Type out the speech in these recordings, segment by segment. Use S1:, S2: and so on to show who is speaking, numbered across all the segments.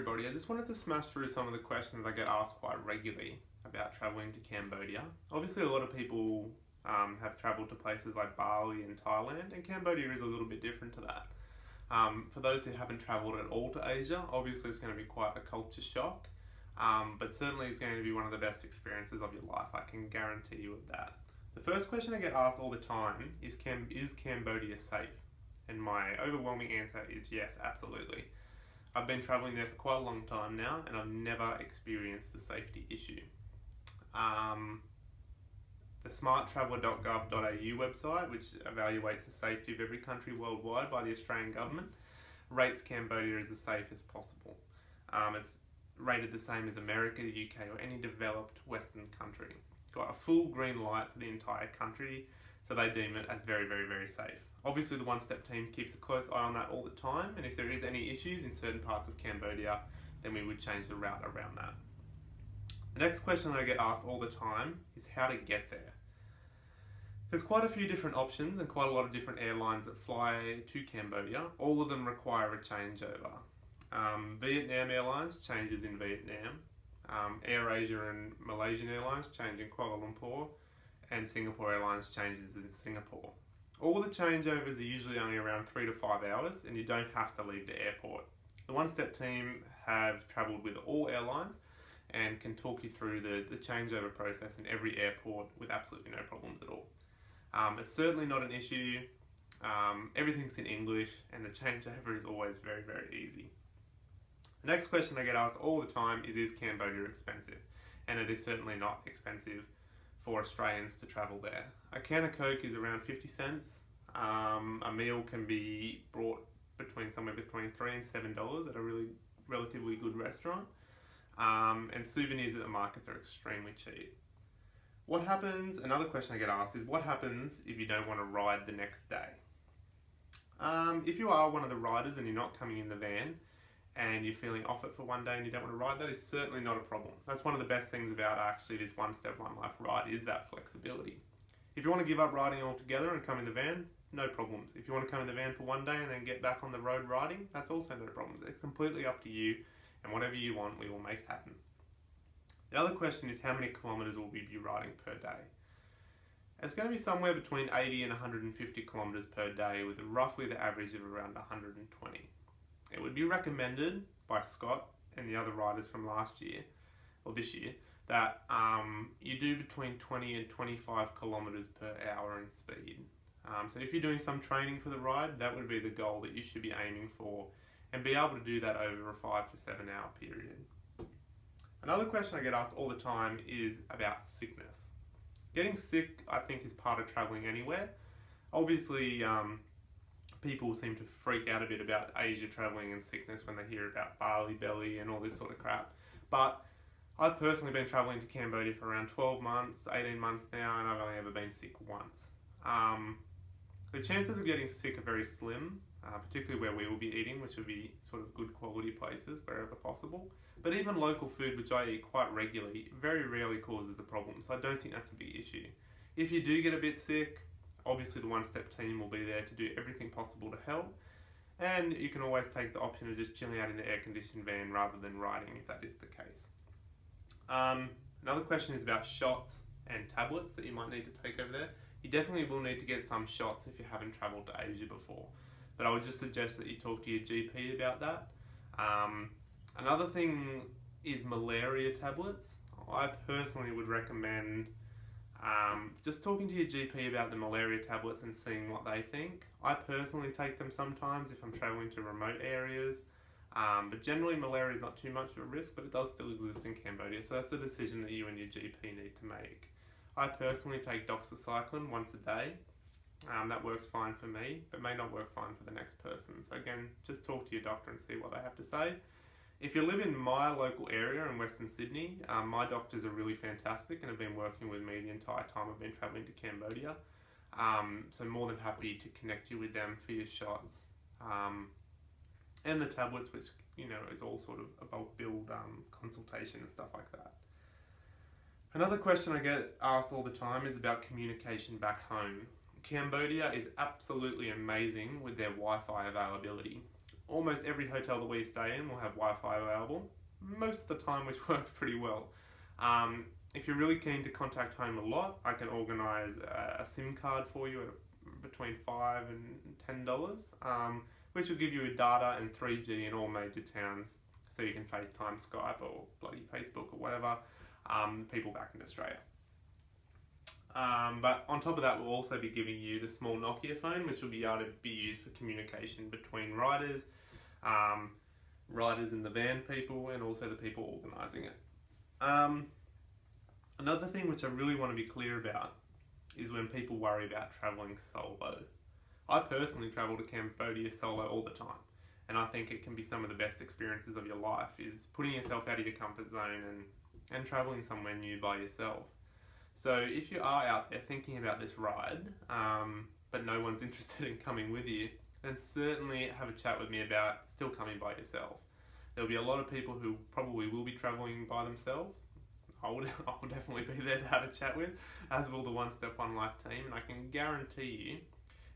S1: Everybody, I just wanted to smash through some of the questions I get asked quite regularly about travelling to Cambodia. Obviously, a lot of people have travelled to places like Bali and Thailand, and Cambodia is a little bit different to that. For those who haven't travelled at all to Asia, obviously it's going to be quite a culture shock, but certainly it's going to be one of the best experiences of your life. I can guarantee you of that. The first question I get asked all the time is Cambodia safe? And my overwhelming answer is yes, absolutely. I've been travelling there for quite a long time now, and I've never experienced a safety issue. The smarttraveller.gov.au website, which evaluates the safety of every country worldwide by the Australian government, rates Cambodia as safe as possible. It's rated the same as America, the UK, or any developed Western country. Got a full green light for the entire country, so they deem it as very, very, very safe. Obviously, the One Step team keeps a close eye on that all the time, and if there is any issues in certain parts of Cambodia, then we would change the route around that. The next question that I get asked all the time is how to get there. There's quite a few different options and quite a lot of different airlines that fly to Cambodia. All of them require a changeover. Vietnam Airlines changes in Vietnam. AirAsia and Malaysian Airlines change in Kuala Lumpur, and Singapore Airlines changes in Singapore. All the changeovers are usually only around 3 to 5 hours, and you don't have to leave the airport. The One Step team have travelled with all airlines and can talk you through the changeover process in every airport with absolutely no problems at all. It's certainly not an issue. Everything's in English, and the changeover is always very, very easy. The next question I get asked all the time is Cambodia expensive? And it is certainly not expensive for Australians to travel there. A can of Coke is around 50 cents. A meal can be brought somewhere between $3 and $7 at a relatively good restaurant. And souvenirs at the markets are extremely cheap. Another question I get asked is what happens if you don't want to ride the next day? If you are one of the riders and you're not coming in the van, and you're feeling off it for one day and you don't want to ride, that is certainly not a problem. That's one of the best things about actually this One Step One Life ride is that flexibility. If you want to give up riding altogether and come in the van, no problems. If you want to come in the van for one day and then get back on the road riding, that's also no problems. It's completely up to you, and whatever you want, we will make happen. The other question is how many kilometres will we be riding per day? It's going to be somewhere between 80 and 150 kilometres per day, with roughly the average of around 120. It would be recommended by Scott and the other riders from last year, or this year, that you do between 20 and 25 kilometres per hour in speed. So if you're doing some training for the ride, that would be the goal that you should be aiming for, and be able to do that over a 5 to 7 hour period. Another question I get asked all the time is about sickness. Getting sick, I think, is part of travelling anywhere. Obviously, people seem to freak out a bit about Asia travelling and sickness when they hear about Bali belly and all this sort of crap. But I've personally been travelling to Cambodia for around 12 months, 18 months now, and I've only ever been sick once. The chances of getting sick are very slim, particularly where we will be eating, which will be sort of good quality places wherever possible. But even local food, which I eat quite regularly, very rarely causes a problem, so I don't think that's a big issue. If you do get a bit sick, obviously the One Step team will be there to do everything possible to help, and you can always take the option of just chilling out in the air-conditioned van rather than riding if that is the case. Another question is about shots and tablets that you might need to take over there. You definitely will need to get some shots if you haven't travelled to Asia before, but I would just suggest that you talk to your GP about that. Another thing is malaria tablets. I personally would recommend just talking to your GP about the malaria tablets and seeing what they think. I personally take them sometimes if I'm travelling to remote areas, but generally malaria is not too much of a risk, but it does still exist in Cambodia, so that's a decision that you and your GP need to make. I personally take doxycycline once a day. That works fine for me, but may not work fine for the next person. So again, just talk to your doctor and see what they have to say. If you live in my local area in Western Sydney, my doctors are really fantastic and have been working with me the entire time I've been travelling to Cambodia. So more than happy to connect you with them for your shots. And the tablets, which is all sort of a bulk build consultation and stuff like that. Another question I get asked all the time is about communication back home. Cambodia is absolutely amazing with their Wi-Fi availability. almost every hotel that we stay in will have Wi-Fi available most of the time, which works pretty well. If you're really keen to contact home a lot, I can organise a SIM card for you at between $5 and $10, which will give you data and 3G in all major towns, so you can FaceTime, Skype, or bloody Facebook or whatever, people back in Australia. But on top of that, we'll also be giving you the small Nokia phone, which will be able to be used for communication between riders, riders in the van people, and also the people organising it. Another thing which I really want to be clear about is when people worry about travelling solo. I personally travel to Cambodia solo all the time, and I think it can be some of the best experiences of your life, is putting yourself out of your comfort zone and travelling somewhere new by yourself. So if you are out there thinking about this ride, but no one's interested in coming with you, then certainly have a chat with me about still coming by yourself. There'll be a lot of people who probably will be travelling by themselves. I'll definitely be there to have a chat with, as will the One Step One Life team, and I can guarantee you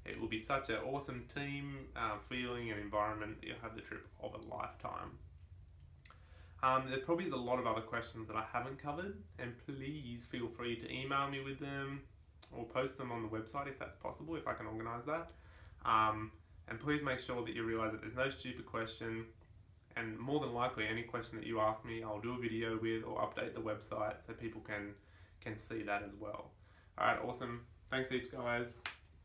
S1: it will be such an awesome team feeling and environment that you'll have the trip of a lifetime. There probably is a lot of other questions that I haven't covered, and please feel free to email me with them or post them on the website if that's possible, if I can organise that. And please make sure that you realise that there's no stupid question, and more than likely any question that you ask me I'll do a video with or update the website so people can see that as well. Alright, awesome. Thanks heaps guys.